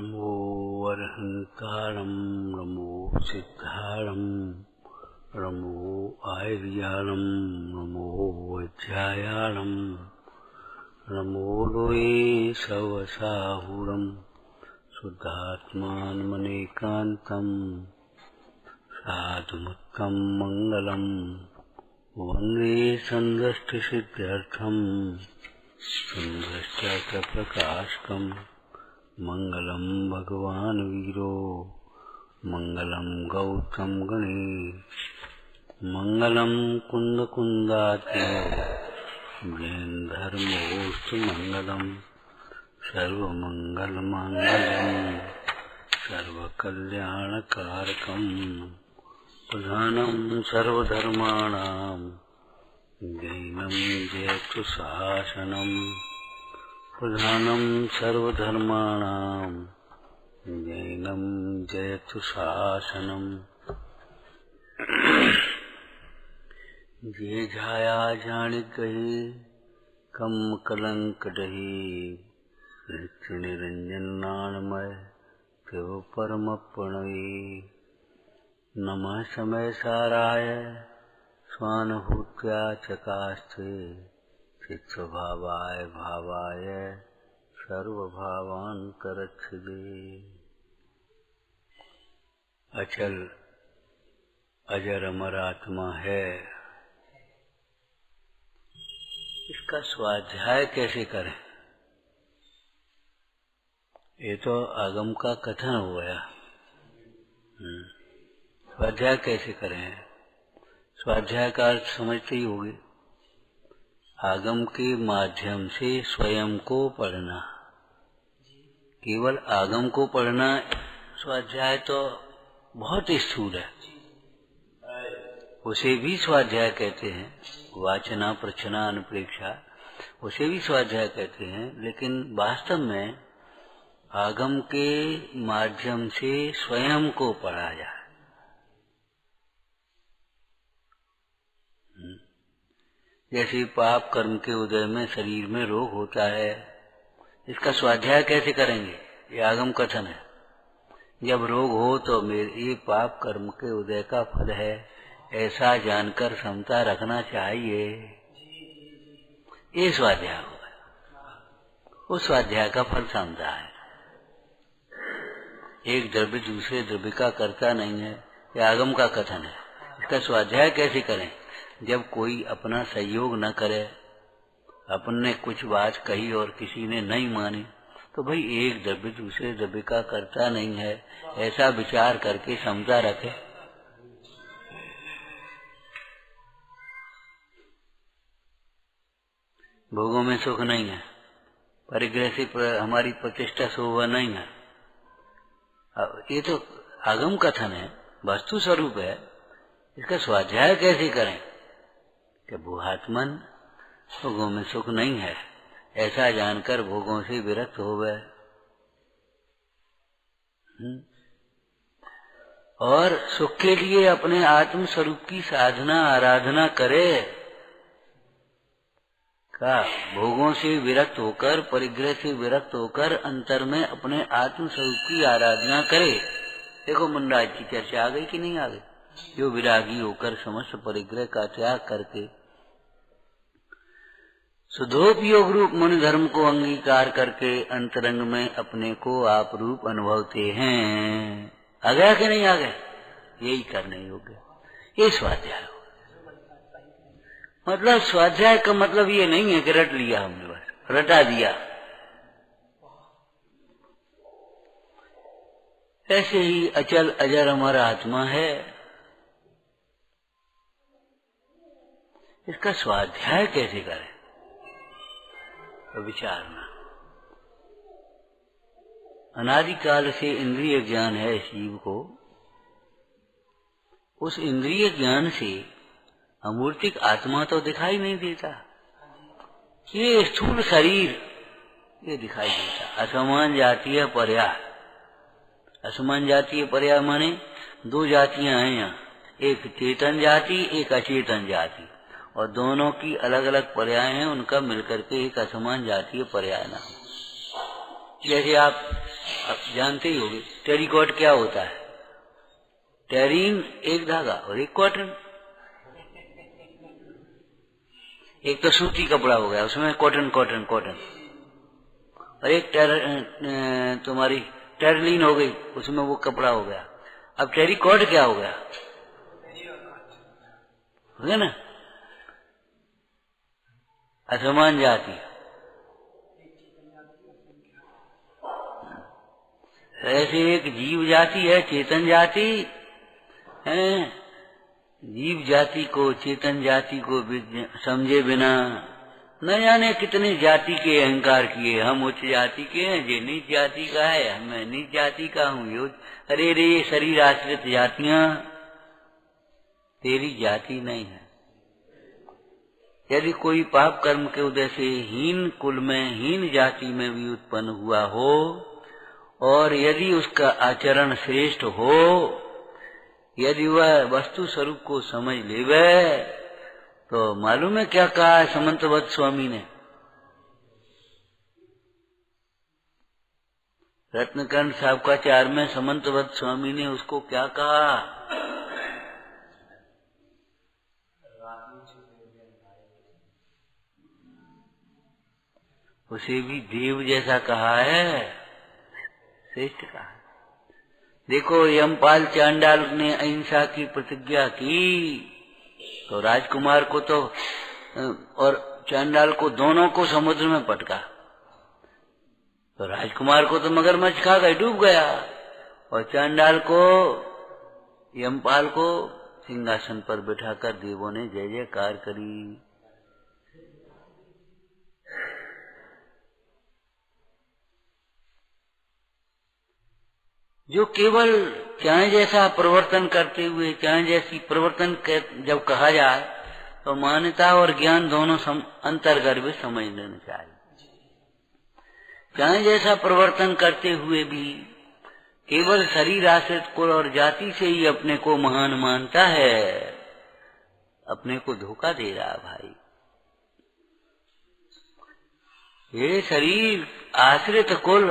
नमो अरहंतारं नमो सिद्धारं नमो आयर्याणं नमो वज्रायाणं नमो लोये सवसाहुरं शुद्धात्मानमनेकान्तं साधुमुत्तम मंगलम वन्दे संदृष्टिसिद्ध्यर्थं सुन्दरश्चार्थप्रकाशकं मंगलम भगवान वीरो मंगलम गौतम गणेश मंगलम कुंद कुंदात्मो जैन धर्मोस्तु मंगलम सर्वमंगल मांगल्यम सर्वकल्याणकारकं प्रधानं सर्वधर्माणां दैनं जयतु शासनं प्रधानं सर्वधर्माणां दैनं जयतु शासनं जे झाया जानि कही कम कलंक डही नित्य निरंजन नामय शिव परम प्रणवी नमः समय साराय स्वानुभूत्या चकास्ते चित्स्वभावाय भावाय सर्वभावान्तरच्छिदे। अचल अजर अमर आत्मा है, इसका स्वाध्याय कैसे करें? ये तो आगम का कथन हो गया। स्वाध्याय कैसे करें? स्वाध्याय का अर्थ समझते ही होगे, आगम के माध्यम से स्वयं को पढ़ना। केवल आगम को पढ़ना स्वाध्याय तो बहुत स्थूल है, उसे भी स्वाध्याय कहते हैं। वाचना प्रचना अनुप्रेक्षा उसे भी स्वाध्याय कहते हैं, लेकिन वास्तव में आगम के माध्यम से स्वयं को पढ़ा जाए। जैसे पाप कर्म के उदय में शरीर में रोग होता है, इसका स्वाध्याय कैसे करेंगे? ये आगम कथन है। जब रोग हो तो ये पाप कर्म के उदय का फल है, ऐसा जानकर समता रखना चाहिए। ये स्वाध्याय होगा। उस स्वाध्याय का फल समता है। एक द्रव्य दूसरे द्रव्य का कर्ता नहीं है, यह आगम का कथन है। इसका स्वाध्याय कैसे करें? जब कोई अपना सहयोग न करे, अपन ने कुछ बात कही और किसी ने नहीं मानी, तो भाई एक द्रव्य दूसरे द्रव्य का कर्ता नहीं है, ऐसा विचार करके समता रखे। भोगों में सुख नहीं है, परिग्रह से हमारी प्रतिष्ठा शोभा नहीं है। ये तो आगम कथन है, वस्तु स्वरूप है। इसका स्वाध्याय कैसे करें कि भूहात्मन भोगों में सुख नहीं है, ऐसा जानकर भोगों से विरक्त हो गए और सुख के लिए अपने आत्म स्वरूप की साधना आराधना करे। का भोगों से विरक्त होकर, परिग्रह से विरक्त होकर अंतर में अपने आत्म स्वरूप की आराधना करे। देखो मुंडराज की चर्चा आ गई कि नहीं आ गई? जो विरागी होकर समस्त परिग्रह का त्याग करके शुद्धोपयोग रूप मन धर्म को अंगीकार करके अंतरंग में अपने को आप रूप अनुभवते हैं। आ गया कि नहीं आ गया? यही करने योग्य, ये स्वाध्याय हो। मतलब स्वाध्याय का मतलब ये नहीं है कि रट लिया हमने, बस रटा दिया। ऐसे ही अचल अजर अमर आत्मा है, इसका स्वाध्याय कैसे करें? तो विचारना। अनादिकाल से इंद्रिय ज्ञान है जीव को। उस इंद्रिय ज्ञान से अमूर्तिक आत्मा तो दिखाई नहीं देता। ये स्थूल शरीर ये दिखाई देता। असमान जातीय पर्याय, असमान जातीय पर्याय माने दो जातियां हैं यहाँ, एक चेतन जाति एक अचेतन जाति, और दोनों की अलग अलग पर्याय हैं, उनका मिलकर के एक असमान जातीय पर्याय नाम। जैसे आप आप जानते ही होंगे टेरिकॉट क्या होता है। टेरीन एक धागा और एक कॉटन। एक तो सूती कपड़ा हो गया, उसमें कॉटन कॉटन कॉटन, और एक तुम्हारी टेरलिन हो गई, उसमें वो कपड़ा हो गया। अब टेरिकॉट क्या हो गया, हो गया ना, असमान जाति। ऐसे एक जीव जाति है, चेतन जाति है। जीव जाति को, चेतन जाति को समझे बिना न जाने कितने जाति के अहंकार किए। हम उच्च जाति के हैं, ये नीच जाति का है, मैं नीच जाति का हूँ। अरे रे, ये शरीर आश्रित जातियां तेरी जाति नहीं है। यदि कोई पाप कर्म के उदय से हीन कुल में, हीन जाति में भी उत्पन्न हुआ हो, और यदि उसका आचरण श्रेष्ठ हो, यदि वह वस्तु स्वरूप को समझ लेवे, तो मालूम है क्या कहा है समंतवत स्वामी ने। रत्नकंठ साहब का 4 में समंतवत स्वामी ने उसको क्या कहा। उसे भी देव जैसा कहा है, श्रेष्ठ कहा। देखो, यमपाल चांडाल ने अहिंसा की प्रतिज्ञा की, तो राजकुमार को तो और चांडाल को, दोनों को समुद्र में पटका। तो राजकुमार को तो मगरमच्छ खा गए, डूब गया, और चांडाल को, यमपाल को सिंहासन पर बिठाकर देवों ने जय जयकार करी। जो केवल चाहे जैसा प्रवर्तन करते हुए, चाहे जैसी प्रवर्तन जब कहा जाए, तो मान्यता और ज्ञान दोनों अंतर्गर्भ समझ लेना चाहिए। चाहे जैसा प्रवर्तन करते हुए भी केवल शरीर आश्रित कुल और जाति से ही अपने को महान मानता है, अपने को धोखा दे रहा भाई। ये शरीर आश्रित कुल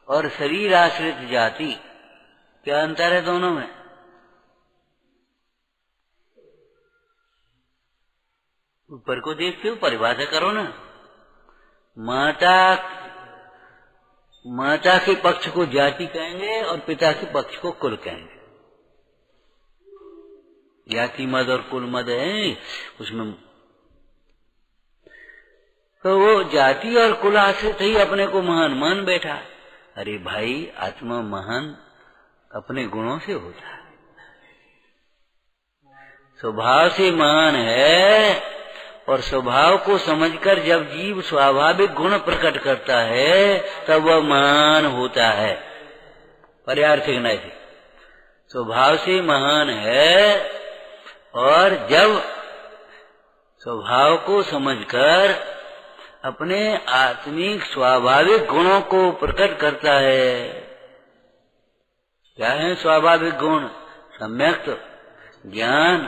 और शरीर आश्रित जाति, क्या अंतर है दोनों में? ऊपर को देखते हो, परिभाषा करो ना। माता के पक्ष को जाति कहेंगे और पिता के पक्ष को कुल कहेंगे। जाति मद और कुल मद है उसमें, तो वो जाति और कुल आश्रित ही अपने को महान मान बैठा। अरे भाई, आत्मा महान अपने गुणों से होता है, स्वभाव से महान है। और स्वभाव को समझकर जब जीव स्वाभाविक गुण प्रकट करता है, तब वह महान होता है। पर्यार्थिक नहीं, स्वभाव से महान है, और जब स्वभाव को समझकर अपने आत्मिक स्वाभाविक गुणों को प्रकट करता है। क्या है स्वाभाविक गुण? सम्यक ज्ञान,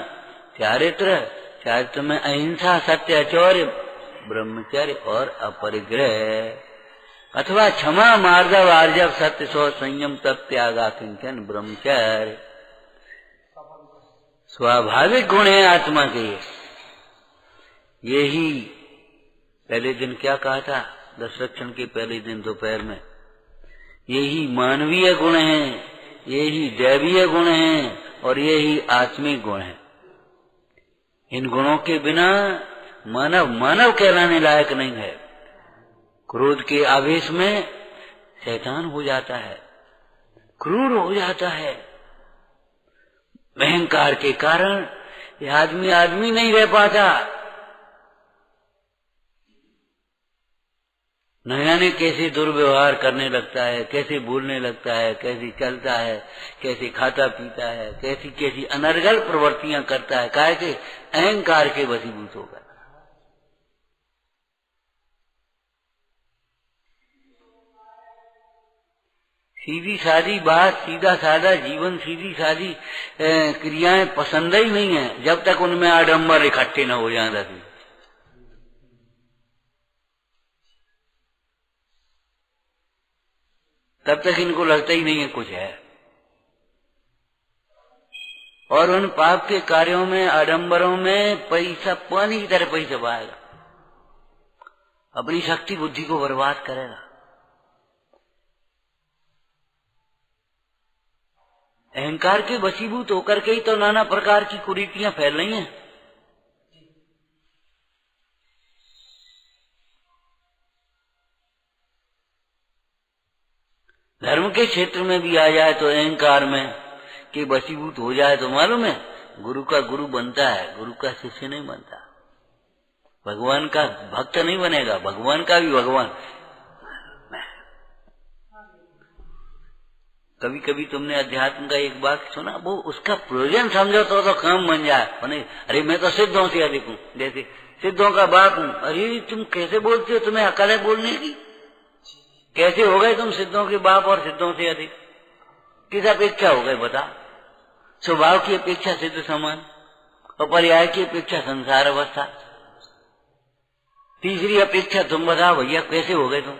चारित्र, चारित्र में अहिंसा, सत्य, आचौर्य, ब्रह्मचर्य और अपरिग्रह, अथवा क्षमा, मार्दव, आर्जव, सत्य, शौच, संयम, तप, त्याग, किंचन, ब्रह्मचर्य। स्वाभाविक गुण है आत्मा के। यही पहले दिन क्या कहा था, दशरक्षण के पहले दिन दोपहर में, यही मानवीय गुण है, यही दैवीय गुण है, और यही आत्मिक गुण है। इन गुणों के बिना मानव कहलाने लायक नहीं है। क्रोध के आवेश में शैतान हो जाता है, क्रूर हो जाता है। अहंकार के कारण ये आदमी नहीं रह पाता। न जाने कैसे दुर्व्यवहार करने लगता है, कैसे बोलने लगता है, कैसे चलता है, कैसे खाता पीता है, कैसी अनर्गल प्रवृत्तियां करता है, काहे के अहंकार के वशीभूत होगा। सीधी सादी बात, सीधा सादा जीवन, सीधी सादी क्रियाएं पसंद ही नहीं है, जब तक उनमें आडंबर इकट्ठे न हो जाए। तब तक इनको लगता ही नहीं है कुछ है। और उन पाप के कार्यों में, आडंबरों में पैसा पानी की तरह पैसा बहाएगा, अपनी शक्ति बुद्धि को बर्बाद करेगा। अहंकार के वशीभूत होकर के ही तो नाना प्रकार की कुरीतियां फैल रही हैं। धर्म के क्षेत्र में भी आ जाए तो अहंकार में कि वशीभूत हो जाए तो मालूम है गुरु का गुरु बनता है, गुरु का शिष्य नहीं बनता। भगवान का भक्त नहीं बनेगा, भगवान का भी भगवान। कभी कभी तुमने अध्यात्म का एक वाक्य सुना, वो उसका प्रयोजन समझो तो काम बन जाए। अरे मैं तो सिद्धों से अधिक हूँ, जैसे सिद्धों का बाप हूँ। अरे तुम कैसे बोलते हो, तुम्हें अकल है बोलने की? कैसे हो गए तुम सिद्धों के बाप और सिद्धों से अधिक? किस अपेक्षा हो गए बता? स्वभाव की अपेक्षा सिद्ध समान और पर्याय की अपेक्षा संसार अवस्था। तीसरी अपेक्षा तुम बताओ भैया कैसे हो गए तुम?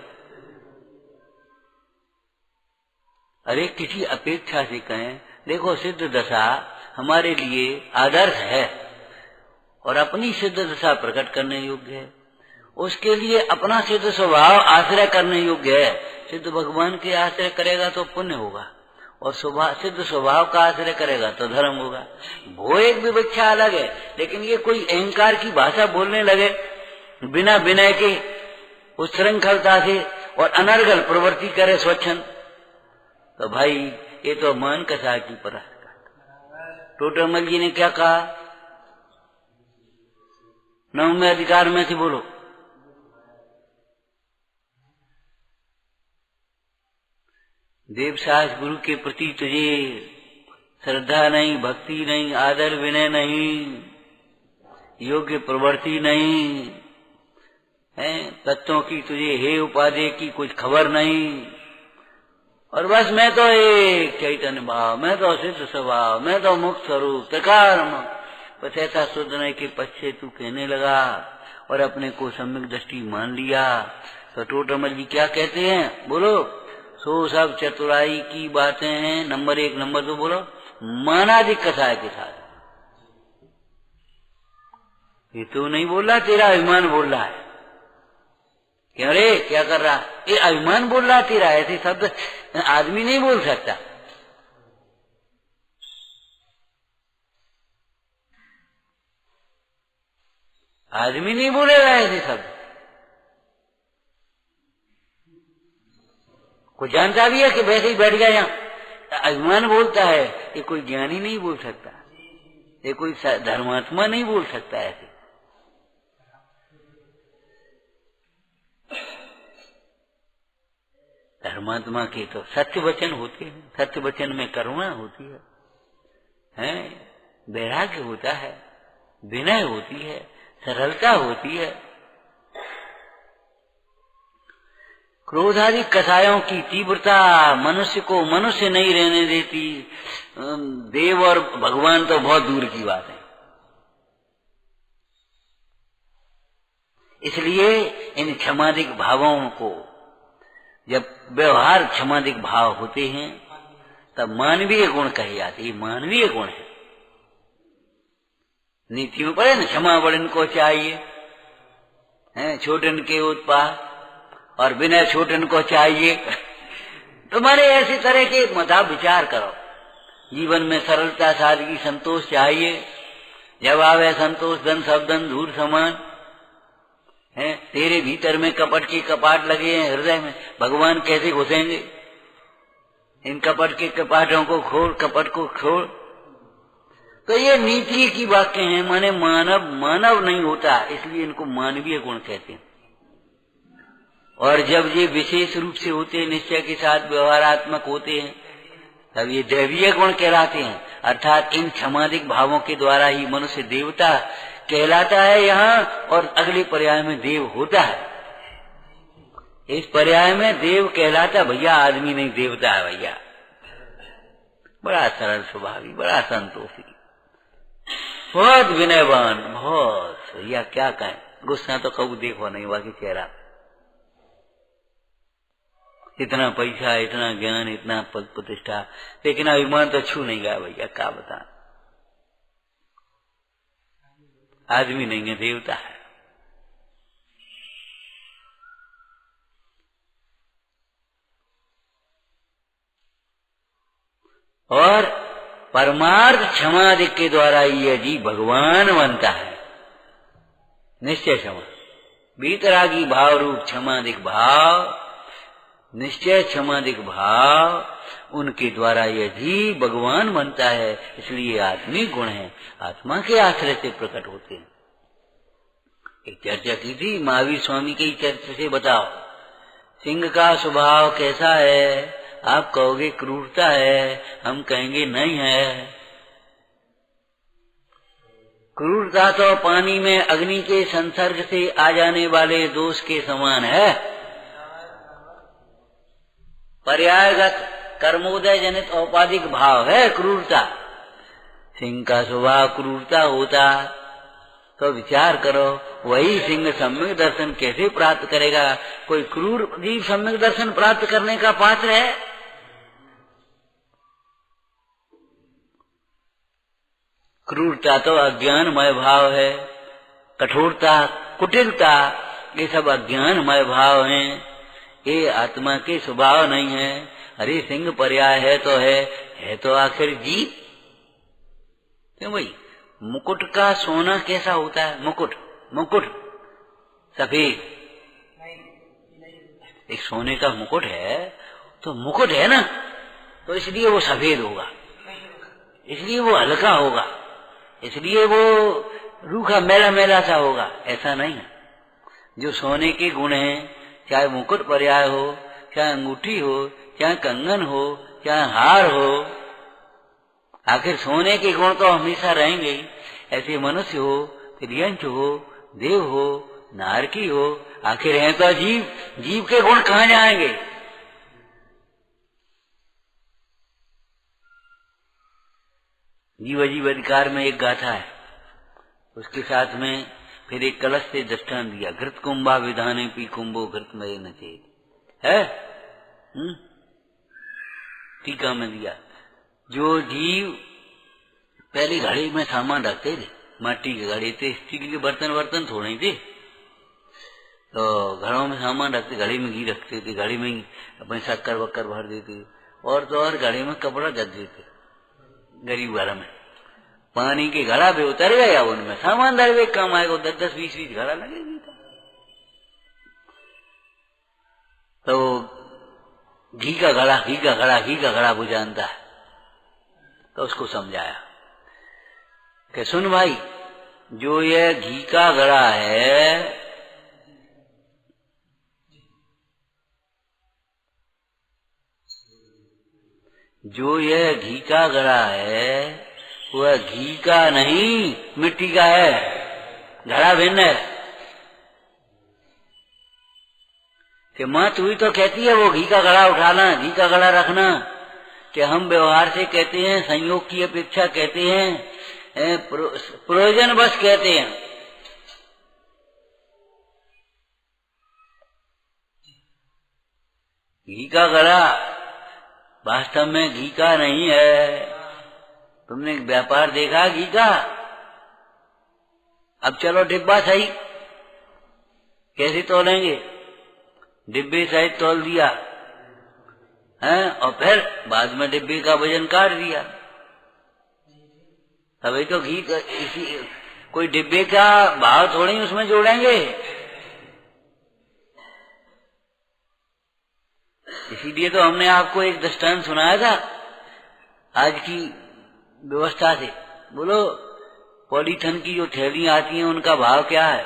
अरे किसी अपेक्षा से कहें, देखो सिद्ध दशा हमारे लिए आदर्श है और अपनी सिद्ध दशा प्रकट करने योग्य है, उसके लिए अपना सिद्ध स्वभाव आश्रय करने योग्य है। सिद्ध भगवान के आश्रय करेगा तो पुण्य होगा और सिद्ध स्वभाव का आश्रय करेगा तो धर्म होगा। वो एक विवक्षा अलग है, लेकिन ये कोई अहंकार की भाषा बोलने लगे बिना विनय के, उच्छृंखलता से और अनर्गल प्रवृत्ति करे स्वच्छंद, तो भाई ये तो मान कसा की पराकाष्ठा। टोटरमल जी ने क्या कहा? नवमे अधिकार में से बोलो। देवसास गुरु के प्रति तुझे श्रद्धा नहीं, भक्ति नहीं, आदर विनय नहीं, योग्य प्रवृत्ति नहीं है, तत्वों की तुझे हे उपाधि की कुछ खबर नहीं, और बस मैं तो एक चैतन्य भाव, मैं तो सिद्ध स्वभाव, मैं तो मुक्त स्वरूप त्रिकाल। बस ऐसा सोचने के पश्चात तू कहने लगा और अपने को सम्यक दृष्टि मान लिया। तो टोटरमल जी क्या कहते हैं बोलो? सो सब चतुराई की बातें हैं। नंबर 1, नंबर 2 बोलो, मानाधिक कसाय के साथ। ये तू नहीं बोल रहा, तेरा अभिमान बोल रहा है। क्या रे क्या कर रहा? ये अभिमान बोल रहा तेरा। ऐसे शब्द आदमी नहीं बोल सकता। आदमी नहीं बोलेगा ऐसे शब्द। कोई जानता भी है कि वैसे ही बैठ गया यहाँ अभिमान बोलता है, ये कोई ज्ञानी नहीं बोल सकता, ये कोई धर्मात्मा नहीं बोल सकता ऐसे। धर्मात्मा के तो सत्य वचन होते हैं, सत्य वचन में करुणा होती है, वैराग्य होता है, विनय होती है, सरलता होती है। क्रोध आदि कसायों की तीव्रता मनुष्य को मनुष्य नहीं रहने देती। देव और भगवान तो बहुत दूर की बात है। इसलिए इन क्षमादिक भावों को, जब व्यवहार क्षमादिक भाव होते हैं तब मानवीय गुण कहे जाते। ये मानवीय गुण है। नीति में पड़े न, क्षमा बड़न को चाहिए, छोटन के उत्पाद और विनय छोटन को चाहिए। तुम्हारे ऐसी तरह के मता विचार करो। जीवन में सरलता, सादगी, संतोष चाहिए। जब आवे संतोष धन सब धन धूल समान है। तेरे भीतर में कपट के कपाट लगे हैं हृदय में, भगवान कैसे घुसेंगे? इन कपट के कपाटों को खोल, कपट को खोल। तो ये नीति की वाक्य हैं। माने मानव नहीं होता, इसलिए इनको मानवीय गुण कहते हैं। और जब ये विशेष रूप से होते हैं, निश्चय के साथ व्यवहारात्मक होते हैं, तब ये दैवीय गुण कहलाते हैं। अर्थात इन क्षमादिक भावों के द्वारा ही मनुष्य देवता कहलाता है यहाँ, और अगले पर्याय में देव होता है। इस पर्याय में देव कहलाता भैया आदमी नहीं, देवता है भैया। बड़ा सरल स्वभावी, बड़ा संतोषी, बहुत विनयवान, बहुत भैया क्या कहें। गुस्सा तो कबू देखो नहीं, बाकी चेहरा इतना पैसा, इतना ज्ञान, इतना पद प्रतिष्ठा, लेकिन अभिमान तो छू नहीं गया भैया। क्या बता, आदमी नहीं है, देवता है। और परमार्थ क्षमादि के द्वारा ये जीव भगवान बनता है। निश्चय क्षमा, वीतरागी भाव रूप क्षमादिक भाव, निश्चय क्षमादिक भाव, उनके द्वारा यह जीव भगवान बनता है। इसलिए आत्मिक गुण है, आत्मा के आश्रय से प्रकट होते हैं। एक चर्चा की थी महावीर स्वामी के चर्चा से, बताओ सिंह का स्वभाव कैसा है? आप कहोगे क्रूरता है, हम कहेंगे नहीं है। क्रूरता तो पानी में अग्नि के संसर्ग से आ जाने वाले दोष के समान है। पर्यायगत कर्मोदय जनित औपाधिक भाव है क्रूरता। सिंह का स्वभाव क्रूरता होता तो विचार करो, वही सिंह सम्यक दर्शन कैसे प्राप्त करेगा? कोई क्रूर जीव सम्यक दर्शन प्राप्त करने का पात्र है? क्रूरता तो अज्ञानमय भाव है, कठोरता, कुटिलता, ये सब अज्ञानमय भाव हैं। ये आत्मा के स्वभाव नहीं है। अरे सिंह पर्याय है तो आखिर जीव क्यों भाई? मुकुट का सोना कैसा होता है? मुकुट सफेद, एक सोने का मुकुट है तो मुकुट है ना, तो इसलिए वो सफेद होगा, इसलिए वो हल्का होगा, इसलिए वो रूखा मेला मेला सा होगा। ऐसा नहीं है। जो सोने के गुण हैं, चाहे मुकुट पर्याय हो, चाहे अंगूठी हो, चाहे कंगन हो, चाहे हार हो, आखिर सोने के गुण तो हमेशा रहेंगे ही। ऐसे मनुष्य हो, त्रियंश हो, देव हो, नारकी हो, आखिर हैं तो जीव। जीव के गुण कहाँ जाएंगे? जीव अजीव अधिकार में एक गाथा है, उसके साथ में फिर एक कलश से दृष्टांत दिया। घृत कुंभा विधाने पी कुंभो घृतमय न चेत है। टीका में दिया, जो जीव पहले घड़े में सामान रखते थे, माटी के घड़े थे, स्टील के बर्तन थोड़े थे, तो घरों में सामान रखते, घड़े में घी रखते थे, घड़े में अपने शक्कर वक्कर भर देते, और तो और घड़े में कपड़ा रख देते। गरीब घर में पानी के घड़ा भी उतर गया, उनमें सामान दरवे काम आएगा, 10-10, 20-20 घड़ा लगेगी। तो घी का घड़ा वो जानता है। तो उसको समझाया कि सुन भाई, जो ये घी का घड़ा है, जो ये घी का घड़ा है वह घी का नहीं, मिट्टी का है। घड़ा भिन्न है। कि माँ तू ही तो कहती है वो घी का घड़ा उठाना, घी का घड़ा रखना, कि हम व्यवहार से कहते हैं, संयोग की अपेक्षा कहते हैं, प्रयोजन बस कहते हैं। घी का घड़ा वास्तव में घी का नहीं है। तुमने व्यापार देखा घी का? अब चलो डिब्बा सही, कैसे तोलेंगे? डिब्बे सहित तोल दिया है, और फिर बाद में डिब्बे का वजन काट दिया। तभी तो घी का इसी कोई डिब्बे का भाव थोड़ी उसमें जोड़ेंगे। इसीलिए तो हमने आपको एक दृष्टांत सुनाया था आज की व्यवस्था से। बोलो, पॉलीथीन की जो थैलियां आती हैं उनका भाव क्या है?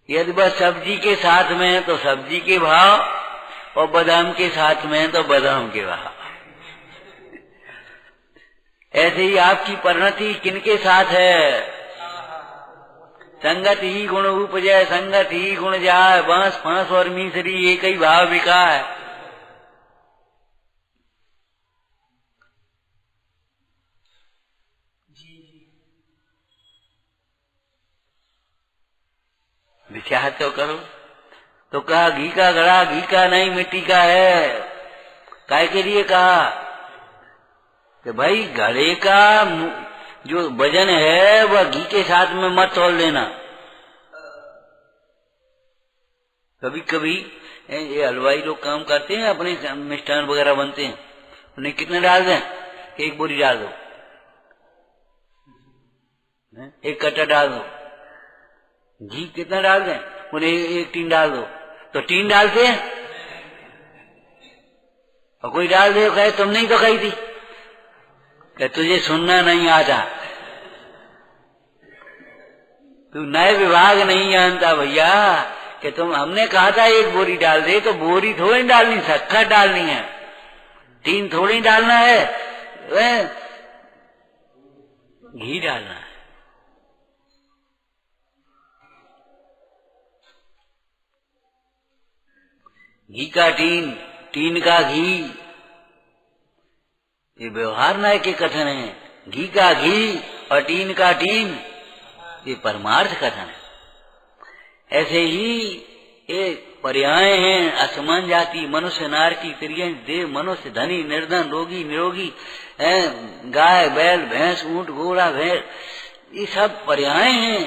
यदि बस सब्जी के साथ में है तो सब्जी के भाव, और बादाम के साथ में है तो बादाम के भाव। ऐसे ही आपकी परिणति किनके साथ है? संगत ही गुण उपजय, संगत ही गुण जाय, बांस फांस और मिसरी एक ही भाव बिका है। विचार तो करो। तो कहा घी का घड़ा घी का नहीं मिट्टी का है। काय के लिए कहा कि भाई घड़े का जो वजन है वह घी के साथ में मत तोल देना। कभी कभी ये हलवाई लोग काम करते हैं, अपने मिष्ठान वगैरह बनते हैं, उन्हें कितने डाल दें? एक बोरी डाल दो, एक कट्टा डाल दो। घी कितना डाल दें? उन्हें एक टीन डाल दो। तो टीन डालते हैं और कोई डाल दे कहे तुमने ही तो कही थी कि तुझे सुनना नहीं आता, तू नए विभाग नहीं जानता भैया, कि तुम हमने कहा था एक बोरी डाल दे, तो बोरी थोड़ी डालनी, शक्कर डालनी है, टीन थोड़ी डालना है, घी डालना है। घी का टीन, टीन का घी, ये व्यवहार न्याय के कथन है। घी का घी और टीन का टीन, ये परमार्थ कथन है। ऐसे ही ये पर्याय हैं, असमान जाति, मनुष्य, नारकी, तिर्यंश, देव, मनुष्य, धनी, निर्धन, रोगी, निरोगी, गाय, बैल, भैंस, ऊंट, घोड़ा, भैंस, ये सब पर्याय हैं।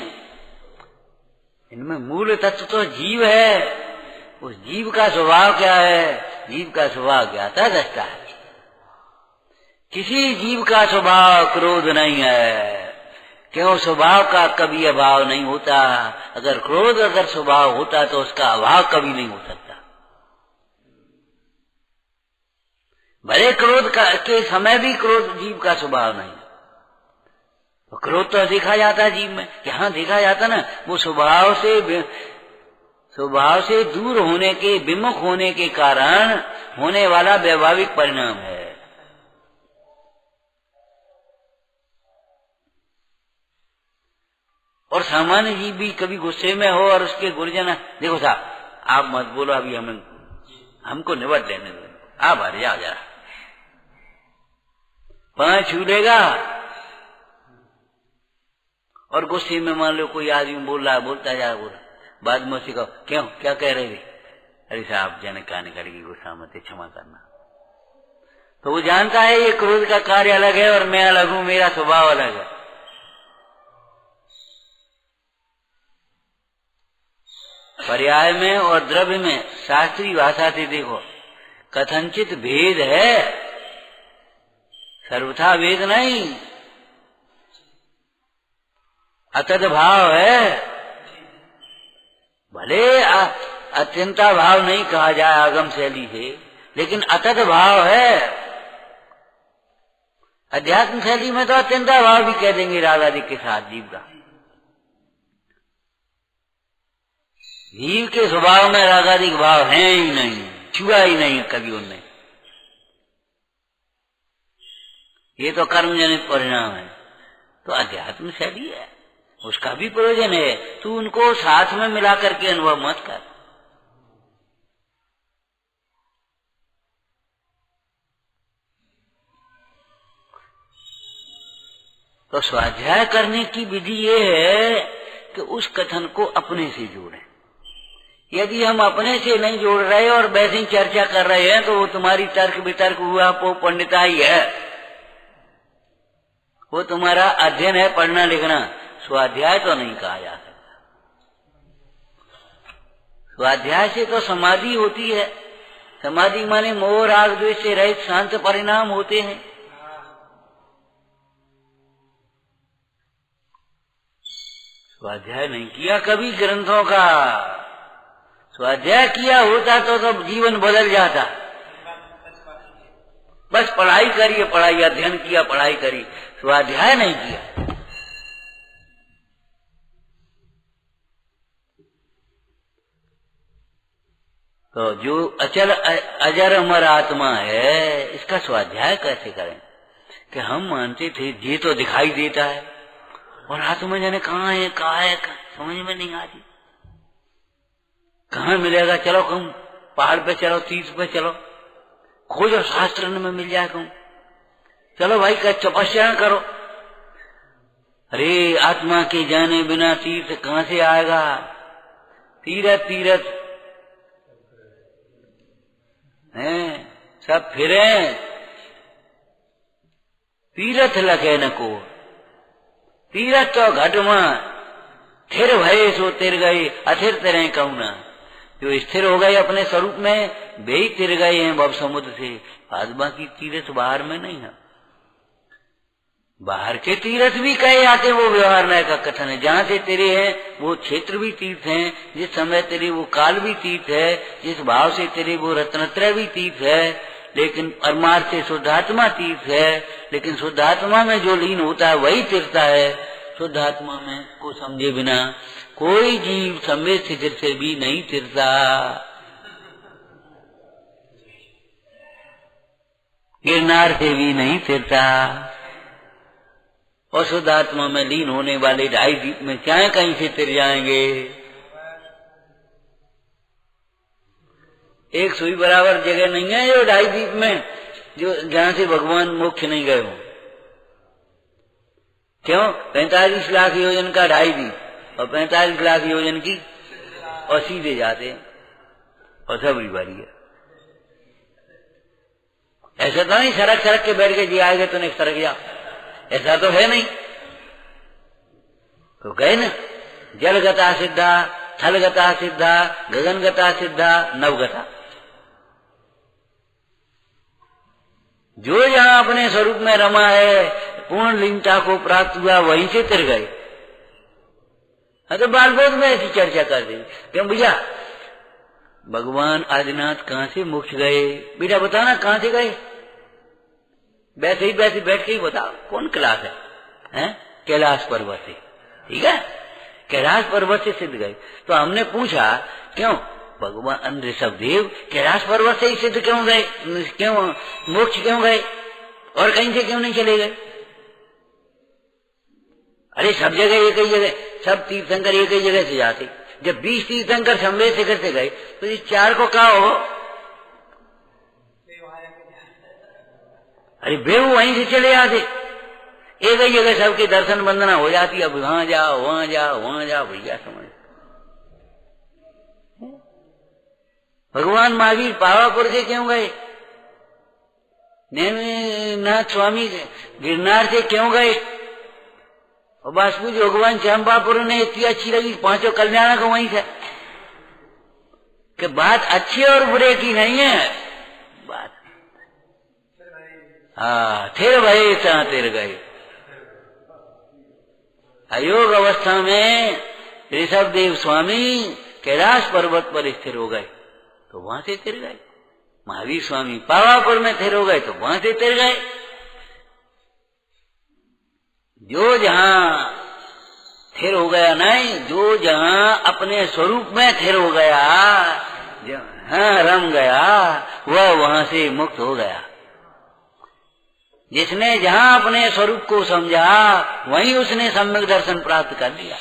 इनमें मूल तत्व तो जीव है। उस जीव का स्वभाव क्या है? जीव का स्वभाव ज्ञाता दृष्टा है। किसी जीव का स्वभाव क्रोध नहीं है, क्यों? स्वभाव का कभी अभाव नहीं होता। अगर क्रोध अगर स्वभाव होता तो उसका अभाव कभी नहीं हो सकता। भले क्रोध के समय भी क्रोध जीव का स्वभाव नहीं। तो क्रोध तो देखा जाता है जीव में, यहाँ देखा जाता ना, वो स्वभाव से दूर होने के, विमुख होने के कारण होने वाला वैभाविक परिणाम है। और सामान्य जीव भी कभी गुस्से में हो और उसके गुरुजन, देखो साहब आप मत बोलो, अभी हमको निबट लेने दो, आप हट जाओ जरा, पांव छू लेगा। और गुस्से में मान लो कोई आदमी बोल रहा है, बोलता जा बोला, बाद में उसी को क्यों क्या कह रहे थे? अरे साहब जन कहने करेगी, गुस्सा मत, क्षमा करना। तो वो जानता है ये क्रोध का कार्य अलग है और मैं अलग हूं, मेरा स्वभाव अलग है। पर्याय में और द्रव्य में शास्त्रीय भाषा से देखो, कथनचित भेद है, सर्वथा भेद नहीं, अतद भाव है। भले अत्यंता भाव नहीं कहा जाए आगम शैली से, लेकिन अतद भाव है। अध्यात्म शैली में तो अत्यंता भाव भी कह देंगे राधा जी के साथ जीव का। जीव के स्वभाव में रागादिक भाव है ही नहीं, छुआ ही नहीं कभी उनने। ये तो कर्म जनित परिणाम है। तो अध्यात्म शैली है, उसका भी प्रयोजन है। तू उनको साथ में मिला करके अनुभव मत कर। तो स्वाध्याय करने की विधि ये है कि उस कथन को अपने से जोड़ें। यदि हम अपने से नहीं जोड़ रहे और वैसे ही चर्चा कर रहे हैं तो वो तुम्हारी तर्क वितर्क हुआ, वो पंडिताई है, वो तुम्हारा अध्ययन है, पढ़ना लिखना। स्वाध्याय तो नहीं कहा जा सकता। स्वाध्याय से तो समाधि होती है। समाधि माने मोह राग द्वेष से रहित शांत परिणाम होते हैं। स्वाध्याय नहीं किया कभी ग्रंथों का, स्वाध्याय किया होता तो सब जीवन बदल जाता। बस पढ़ाई करिए, पढ़ाई, अध्ययन किया, पढ़ाई करी, स्वाध्याय नहीं किया। तो जो अचल अजर अमर आत्मा है, इसका स्वाध्याय कैसे करें? कि हम मानते थे ये तो दिखाई देता है और आत्मा जाने कहाँ है, समझ में नहीं आती। कहाँ मिलेगा? चलो कहूं पहाड़ पे चलो, तीर्थ पे चलो, खोजो शास्त्र में मिल जाए। कहूं चलो भाई तपस्या करो। अरे आत्मा के जाने बिना तीर्थ कहाँ से आएगा? तीरथ तीरथ हैं, सब फिरे तीरथ लखे न को। तीरथ तो घट में थिर भये सो तिर गए, अथिर तिरे कहूं ना। जो स्थिर हो गए अपने स्वरूप में, वे ही तिर गए हैं भव समुद्र से। आज बाकी तीर्थ बाहर में नहीं है। बाहर के तीर्थ भी कहे जाते, वो व्यवहार न का कथन है। जहाँ से तेरे हैं वो क्षेत्र भी तीर्थ हैं, जिस समय तेरे वो काल भी तीर्थ है, जिस भाव से तेरे वो रत्नत्रय भी तीर्थ है। लेकिन परमार्थ से शुद्धात्मा तीर्थ है। लेकिन शुद्धात्मा में जो लीन होता है वही तीर्थता है। शुद्धात्मा में को समझे बिना कोई जीव संवेद शिथिर से भी नहीं तीर्थता। गिरनार से भी नहीं तीर्थता। और शुद्धात्मा में लीन होने वाले ढाई दीप में क्या कहीं से तिर जाएंगे। एक सुई बराबर जगह नहीं है जो ढाई दीप में, जो जहां से भगवान मोक्ष नहीं गए हो। क्यों? 45 लाख योजन का ढाई दीप और 45 लाख योजन की, और सीधे जाते हैं और सब बारी है। ऐसा तो नहीं सड़क सड़क के बैठ के जी आएगा तो नहीं सड़क जा, ऐसा तो है नहीं। तो गए ना, जलगता सिद्धा, थलगता सिद्धा, गगनगता सिद्धा, नवगता। जो जहां अपने स्वरूप में रमा है, पूर्ण लीनता को प्राप्त हुआ, वहीं से तिर गए। तो बाल बोध में ऐसी चर्चा कर दी। क्यों भैया? भगवान आदिनाथ कहां से मोक्ष गए? बेटा बताओ ना, कहां से गए? वैसे ही बैठ के ही बताओ। कौन क्लास है? कैलाश पर्वत से। ठीक है, कैलाश पर्वत से सिद्ध गए। तो हमने पूछा क्यों भगवान ऋषभदेव कैलाश पर्वत से ही सिद्ध क्यों गए? क्यों मोक्ष क्यों गए और कहीं से क्यों नहीं चले गए? अरे सब जगह एक ही जगह, सब तीर्थंकर एक ही जगह से जाते। जब 20 तीर्थंकर संवेद शिखर से गए तो इस 4 को कहा हो? अरे बेहू वहीं से चले आते। एक ही जगह सबके दर्शन वंदना हो जाती। अब वहां जाओ, वहां जाओ, वहां जाओ, भैया समझ। भगवान महावीर पावापुर से क्यों गए? नेमिनाथ स्वामी गिरनार से क्यों गए? और बासपुर भगवान चंपापुर ने इतनी अच्छी लगी 5 कल्याण को वहीं से। कि बात अच्छे और बुरे की नहीं है बात। थिर भये सा तिर गए। अयोग अवस्था में ऋषभदेव स्वामी कैलाश पर्वत पर स्थिर हो गए तो वहां से तिर गए। महावीर स्वामी पावापुर में थिर हो गए तो वहां से तिर गए। जो जहां थिर हो गया नहीं, जो जहां अपने स्वरूप में थिर हो गया, हाँ रम गया, वह वहां से मुक्त हो गया। जिसने जहां अपने स्वरूप को समझा वहीं उसने सम्यक दर्शन प्राप्त कर लिया।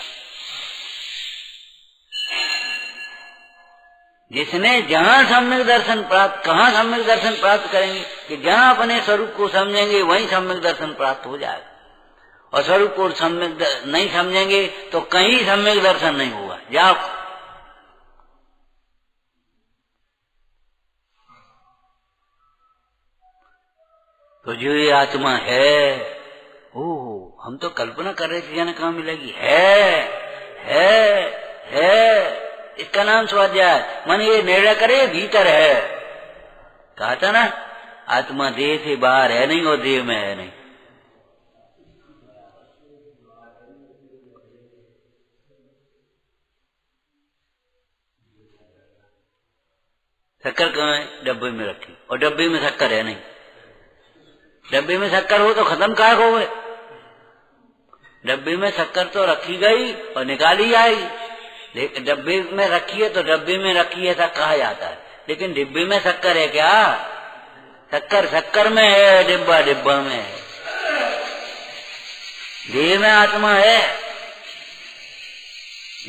जिसने जहां सम्यक दर्शन प्राप्त, कहां सम्यक दर्शन प्राप्त करेंगे? कि जहां अपने स्वरूप को समझेंगे वहीं सम्यक दर्शन प्राप्त हो जाएगा। और स्वरूप को सम्यक नहीं समझेंगे तो कहीं सम्यक दर्शन नहीं होगा। जाओ तो जो ये आत्मा है, ओह हम तो कल्पना कर रहे थे जाने कहाँ मिलेगी। है इसका नाम स्वाध्याय। मन ये निर्णय करे भीतर है। कहा था ना, आत्मा देह से बाहर है नहीं और देह में है नहीं। शक्कर कहाँ है? डब्बे में रखी, और डब्बे में शक्कर है नहीं। डब्बे में शक्कर हो तो खत्म कहाँ हो गए? डब्बे में शक्कर तो रखी गई और निकाली आएगी। लेकिन डब्बे में रखी है तो डब्बे में रखी है ऐसा कहा जाता है। लेकिन डिब्बे में शक्कर है क्या? शक्कर शक्कर में है, डिब्बा डिब्बा में है। देह में आत्मा है,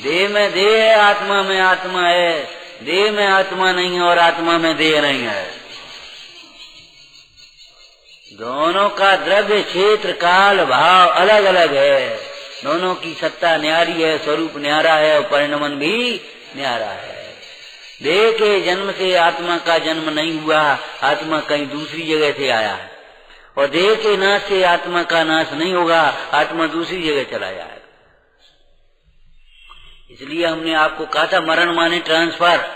देह में देह है, आत्मा में आत्मा है। देह में आत्मा नहीं है और आत्मा में देह नहीं है। दोनों का द्रव्य क्षेत्र काल भाव अलग अलग है। दोनों की सत्ता न्यारी है, स्वरूप न्यारा है और परिणमन भी न्यारा है। देह के जन्म से आत्मा का जन्म नहीं हुआ, आत्मा कहीं दूसरी जगह से आया है। और देह के नाश से आत्मा का नाश नहीं होगा, आत्मा दूसरी जगह चला जाएगा। इसलिए हमने आपको कहा था मरण माने ट्रांसफर,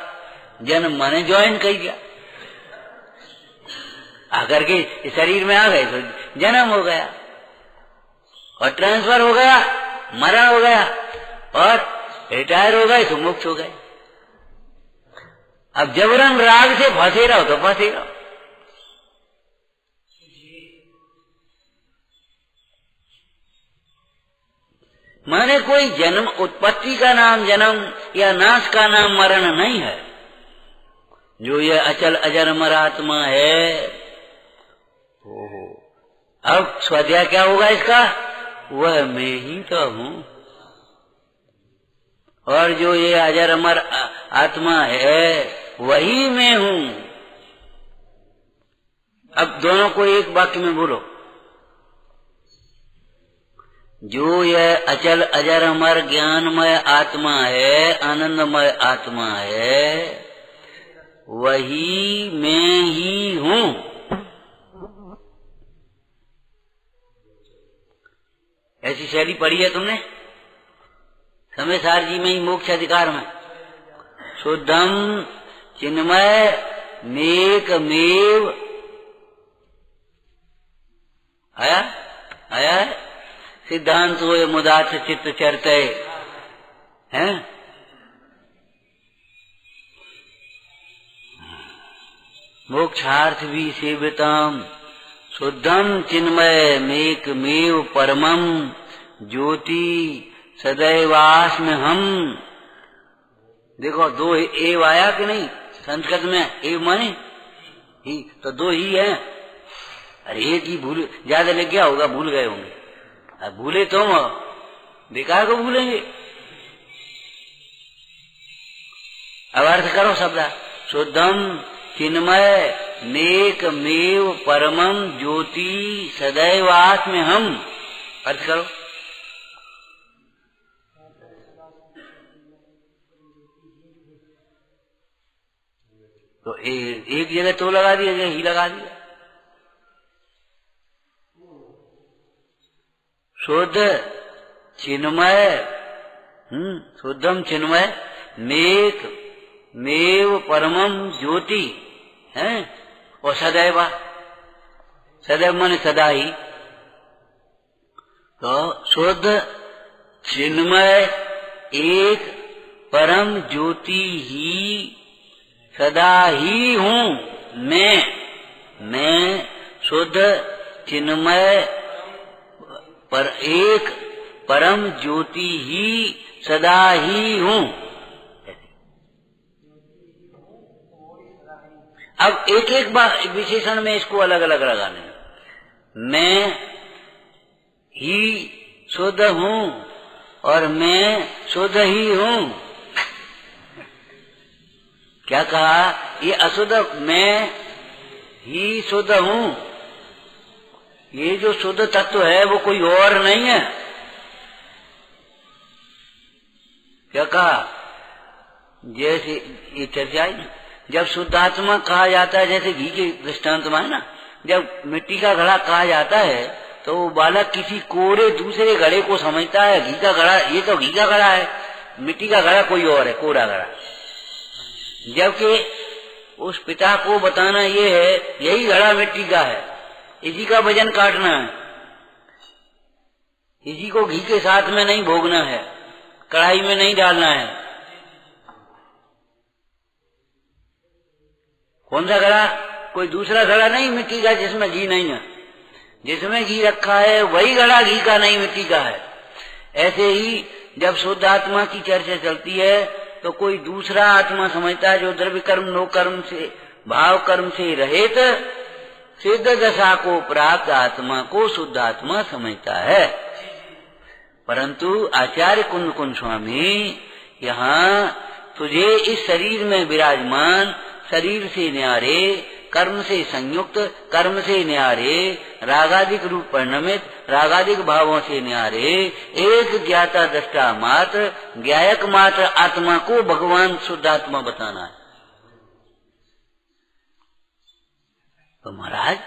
जन्म माने ज्वाइन कर दिया। आकर के शरीर में आ गए तो जन्म हो गया और ट्रांसफर हो गया, मरण हो गया और रिटायर हो गए तो मुक्त हो गए। अब जबरन राग से फंसे रहो तो फंसे रहो। माने कोई जन्म, उत्पत्ति का नाम जन्म या नाश का नाम मरण नहीं है। जो ये अचल अजर अमर आत्मा है, ओहो, अब स्वाध्याय क्या होगा इसका? वह मैं ही तो हूं। और जो ये अजर अमर आत्मा है वही मैं हूं। अब दोनों को एक वाक्य में बोलो। जो यह अचल अजर अमर ज्ञानमय आत्मा है, आनंदमय आत्मा है, वही मैं ही हूं। ऐसी शैली पढ़ी है तुमने? समय सार जी में ही मोक्ष अधिकार में शुद्धम चिन्मय नेकमेव आया है। सिद्धांत हो मुदात चित्त चरते हैं। मोक्षार्थ भी सेवितम शुद्धम चिन्मय मेकमेव परमम ज्योति सदैवास में हम। देखो दो एव आया कि नहीं संस्कृत में? एव माने ही, तो दो ही है। अरे एक ही भूल ज्यादा लग गया होगा, भूल गए होंगे। अब भूले तुम, बेकार को भूलेंगे। अब अर्थ करो शब्द शुद्धम चिन्मय नेकमेव परमम ज्योति सदैवास में हम। अर्थ करो। तो एक जगह तो लगा दिया, जगह ही लगा दिया। शुद्ध चिन्मय, शुद्धम चिन्मय नेक मेव परमम ज्योति है। और सदैव, सदैव माने सदा ही। तो शुद्ध चिन्मय एक परम ज्योति ही सदा ही हूं। मैं शुद्ध चिन्मय पर एक परम ज्योति ही सदा ही हूं। अब एक एक बार विशेषण में इसको अलग अलग लगाने। मैं ही शुद्ध हूं और मैं शुद्ध ही हूं। क्या कहा? ये अशुद्ध, मैं ही शुद्ध हूं। ये जो शुद्ध तत्व है वो कोई और नहीं है। क्या कहा? जैसे ये चर्चा है, जब शुद्धात्मा कहा जाता है, जैसे घी के दृष्टांत में है ना, जब मिट्टी का घड़ा कहा जाता है तो वो बालक किसी कोरे दूसरे घड़े को समझता है घी का घड़ा, ये तो घी का घड़ा है, मिट्टी का घड़ा कोई और है, कोरा घड़ा। जबकि उस पिता को बताना ये है यही घड़ा मिट्टी का है, इसी का वजन काटना है, इसी को घी के साथ में नहीं भोगना है, कढ़ाई में नहीं डालना है। कौन सा घड़ा? कोई दूसरा घड़ा नहीं मिट्टी का जिसमें घी नहीं है। जिसमें घी रखा है वही घड़ा घी का नहीं मिट्टी का है। ऐसे ही जब शुद्ध आत्मा की चर्चा चलती है तो कोई दूसरा आत्मा समझता है जो द्रव्य कर्म नो कर्म से भाव कर्म से रहित सिद्ध दशा को प्राप्त आत्मा को शुद्ध आत्मा समझता है। परंतु आचार्य कुंद कुंज स्वामी यहाँ तुझे इस शरीर में विराजमान, शरीर से न्यारे, कर्म से संयुक्त, कर्म से न्यारे, रागादिक रूप परिणमित, रागादिक भावों से न्यारे, एक ज्ञाता दृष्टा मात्र, ज्ञायक मात्र आत्मा को भगवान शुद्ध आत्मा बताना है। तो महाराज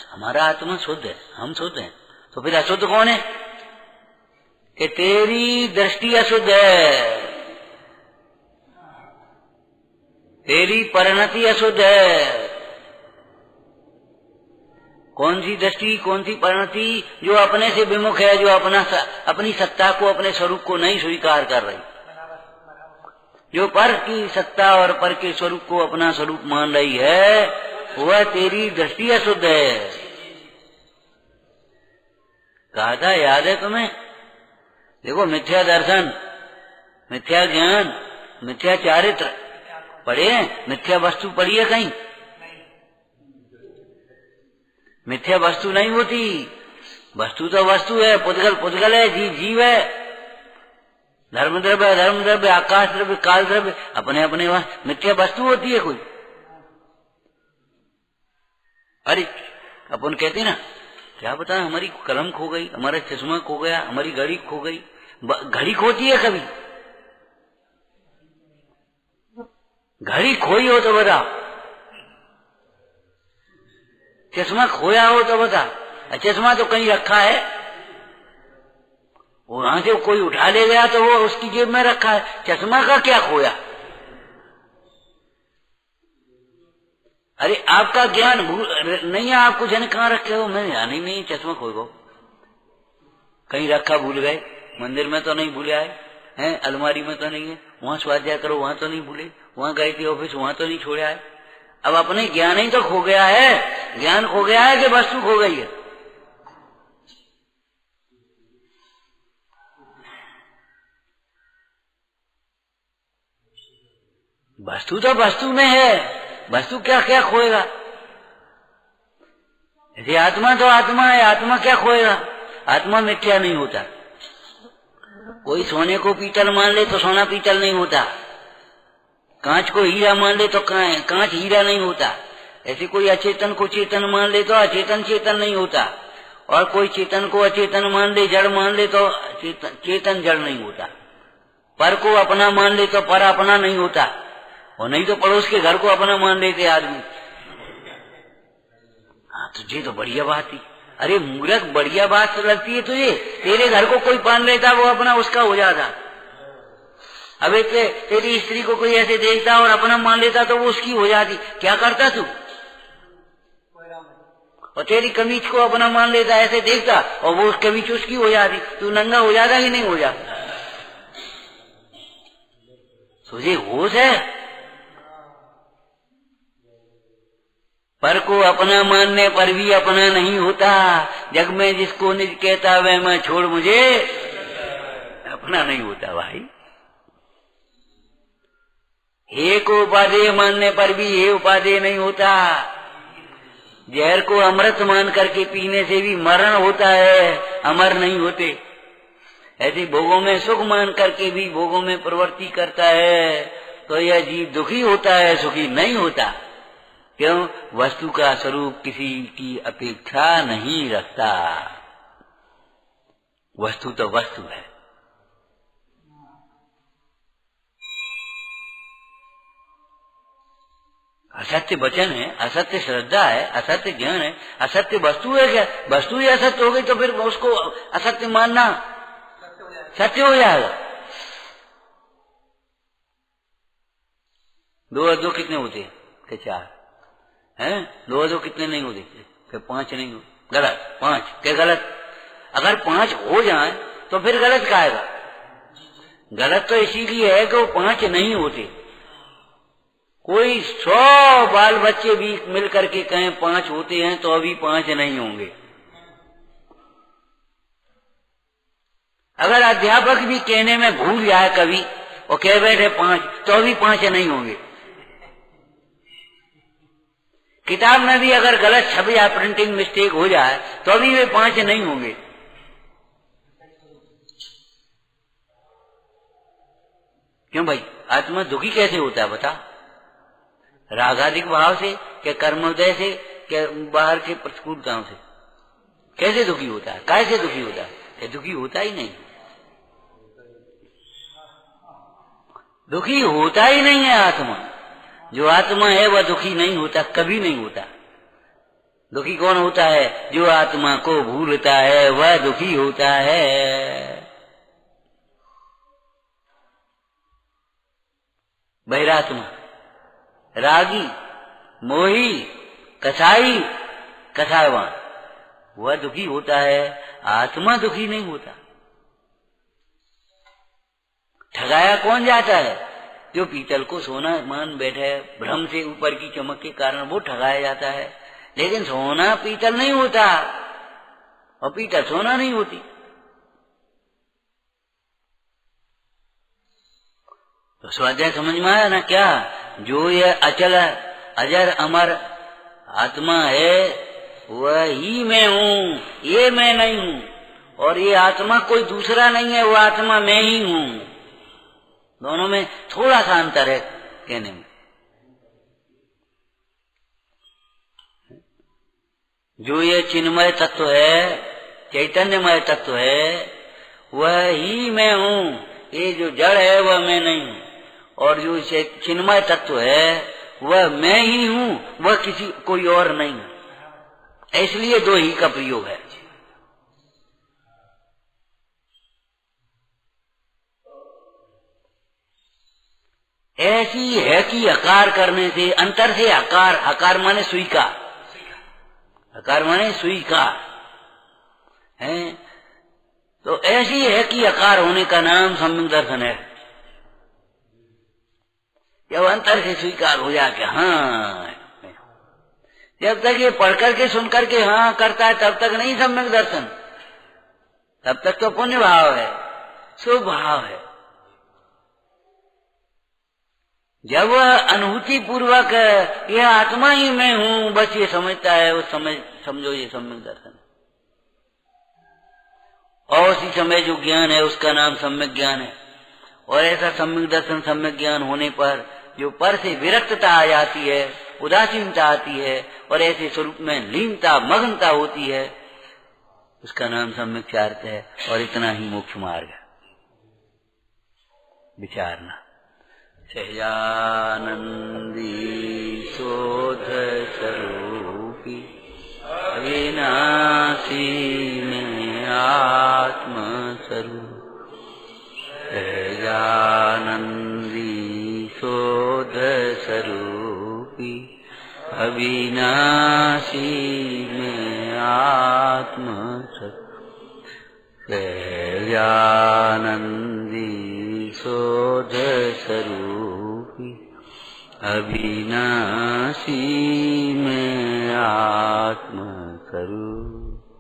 हमारा आत्मा शुद्ध है, हम शुद्ध हैं, तो फिर अशुद्ध कौन है? कि तेरी दृष्टि अशुद्ध है, तेरी परिणति अशुद्ध है। कौन सी दृष्टि, कौन सी परिणति? जो अपने से विमुख है, जो अपनी सत्ता को, अपने स्वरूप को नहीं स्वीकार कर रही, जो पर की सत्ता और पर के स्वरूप को अपना स्वरूप मान रही है, वह तेरी दृष्टि अशुद्ध है। कहा था, याद है तुम्हें? देखो, मिथ्या दर्शन, मिथ्या ज्ञान, मिथ्या चारित्र पढ़े हैं? मिथ्या वस्तु पढ़ी है कहीं? मिथ्या वस्तु नहीं होती, वस्तु तो वस्तु है, पुद्गल पुद्गल है, जीव जीव है, धर्म द्रव्य धर्म द्रव्य, आकाश द्रव्य काल द्रव्य अपने अपने वहां मिथ्या वस्तु होती है कोई। अरे अपन कहते ना, क्या बता, हमारी कलम खो गई, हमारा चश्मा खो गया, हमारी घड़ी खो गई। घड़ी खोती है कभी? घड़ी खोई हो तो बता, चश्मा खोया हो तो बता। चश्मा तो कहीं रखा है, वहां से कोई उठा ले गया तो वो उसकी जेब में रखा है, चश्मा का क्या खोया? अरे आपका ज्ञान नहीं है, आप कुछ कहाँ रखे हो? मैंने जाना ही नहीं, चश्मा खो गो, कहीं रखा भूल गए, मंदिर में तो नहीं भूले आए हैं, अलमारी में तो नहीं है, वहां स्वाध्याय करो वहां तो नहीं भूले, वहां गए थे ऑफिस वहां तो नहीं छोड़े आए। अब अपने ज्ञान ही तो खो गया है। ज्ञान खो गया है कि वस्तु खो गई है? वस्तु तो वस्तु में है, वस्तु क्या क्या खोएगा? यदि आत्मा तो आत्मा है, आत्मा क्या खोएगा? आत्मा मिथ्या नहीं होता। कोई सोने को पीतल मान ले तो सोना पीतल नहीं होता, कांच को हीरा मान ले तो कांच हीरा नहीं होता। ऐसे कोई अचेतन को चेतन मान ले तो अचेतन चेतन नहीं होता, और कोई चेतन को अचेतन मान ले, जड़ मान ले तो चेतन जड़ नहीं होता। पर को अपना मान ले तो पर अपना नहीं होता, और नहीं तो पड़ोस के घर को अपना मान लेते आदमी। हाँ, तुझे तो बढ़िया बात थी। अरे मूर्ख, बढ़िया बात तो लगती है तुझे? तेरे घर को कोई मान लेता, वो अपना उसका हो जाता। अब तेरी स्त्री को कोई ऐसे देखता और अपना मान लेता तो वो उसकी हो जाती। क्या करता तू? और तेरी कमीज को अपना मान लेता, ऐसे देखता और वो कमीज उसकी हो जाती, तू नंगा हो जाता कि नहीं हो जाता? तुझे होश है? पर को अपना मानने पर भी अपना नहीं होता। जग में जिसको निज कहता वह मैं छोड़ मुझे अपना नहीं होता भाई। हे को उपादेय मानने पर भी हे उपादेय नहीं होता। जहर को अमृत मान करके पीने से भी मरण होता है, अमर नहीं होते। ऐसे भोगों में सुख मान करके भी भोगों में प्रवृत्ति करता है तो यह जीव दुखी होता है, सुखी नहीं होता। क्यों? वस्तु का स्वरूप किसी की अपेक्षा नहीं रखता। वस्तु तो वस्तु है। असत्य वचन है, असत्य श्रद्धा है, असत्य ज्ञान है, असत्य वस्तु है। क्या वस्तु ही असत्य हो गई तो फिर उसको असत्य मानना सत्य हो जाएगा। दो और दो कितने होते हैं? चार हैं। दो और दो कितने नहीं होते? फिर पांच नहीं हो। गलत। पांच क्या गलत? अगर पांच हो जाए तो फिर गलत का आएगा। गलत तो इसीलिए है कि वो पांच नहीं होते। कोई 100 बाल बच्चे भी मिल करके कहें पांच होते हैं तो अभी पांच नहीं होंगे। अगर अध्यापक भी कहने में भूल जाए कभी और कह बैठे पांच, तो अभी पांच नहीं होंगे। किताब में भी अगर गलत छप या प्रिंटिंग मिस्टेक हो जाए तो अभी वे पांच नहीं होंगे। क्यों भाई? आत्मा दुखी कैसे होता है बता? रागाधिक भाव से, क्या कर्मोदय से, क्या बाहर के प्रतिकूलताओं से? कैसे दुखी होता है? कैसे दुखी होता है? दुखी होता ही नहीं। दुखी होता ही नहीं है आत्मा। जो आत्मा है वह दुखी नहीं होता, कभी नहीं होता। दुखी कौन होता है? जो आत्मा को भूलता है वह दुखी होता है। बहिरात्मा, रागी, मोही, कसाई, कसाईवान, वह दुखी होता है, आत्मा दुखी नहीं होता। ठगाया कौन जाता है? जो पीतल को सोना मान बैठे, भ्रम से ऊपर की चमक के कारण वो ठगाया जाता है। लेकिन सोना पीतल नहीं होता और पीतल सोना नहीं होती। तो स्वाध्याय समझ में आया ना क्या? जो ये अचल अजर अमर आत्मा है वह ही मैं हूँ, ये मैं नहीं हूँ। और ये आत्मा कोई दूसरा नहीं है, वो आत्मा मैं ही हूँ। दोनों में थोड़ा सा अंतर है कहने में। जो ये चिन्मय तत्व है, चैतन्यमय तत्व है, वह ही मैं हूँ। ये जो जड़ है वह मैं नहीं हूँ। और जो चिन्मय तत्व है वह मैं ही हूँ, वह किसी कोई और नहीं है। इसलिए दो ही का प्रयोग है। ऐसी है कि आकार करने से, अंतर से आकार, आकार माने स्वीकार, आकार माने स्वीकार है। तो ऐसी है कि आकार होने का नाम सम्यक दर्शन है। जब अंतर से स्वीकार हो जाके हाँ, जब तक ये पढ़ करके सुन करके हाँ करता है तब तक नहीं सम्यक दर्शन, तब तक तो पुण्य भाव है, शुभ भाव है। जब वह अनुभूति पूर्वक यह आत्मा ही मैं हूँ बस ये समझता है, उस समय समझो ये सम्यक दर्शन। और उसी समय जो ज्ञान है उसका नाम सम्यक ज्ञान है। और ऐसा सम्यक दर्शन, सम्यक ज्ञान होने पर जो पर से विरक्तता आ जाती है, उदासीनता आती है और ऐसे स्वरूप में लीनता, मग्नता होती है, उसका नाम सम्यक चार्थ है। और इतना ही मोक्ष मार्ग है। विचारना। सहजानंदी शोध स्वरूपी अविनाशी में आत्म स्वरूप। सहजानंदी शोध स्वरूपी अविनाशी में आत्म स्वरूप। सहजानंदी शोध स्वरूपी अविनाशी में आत्म स्वरूप।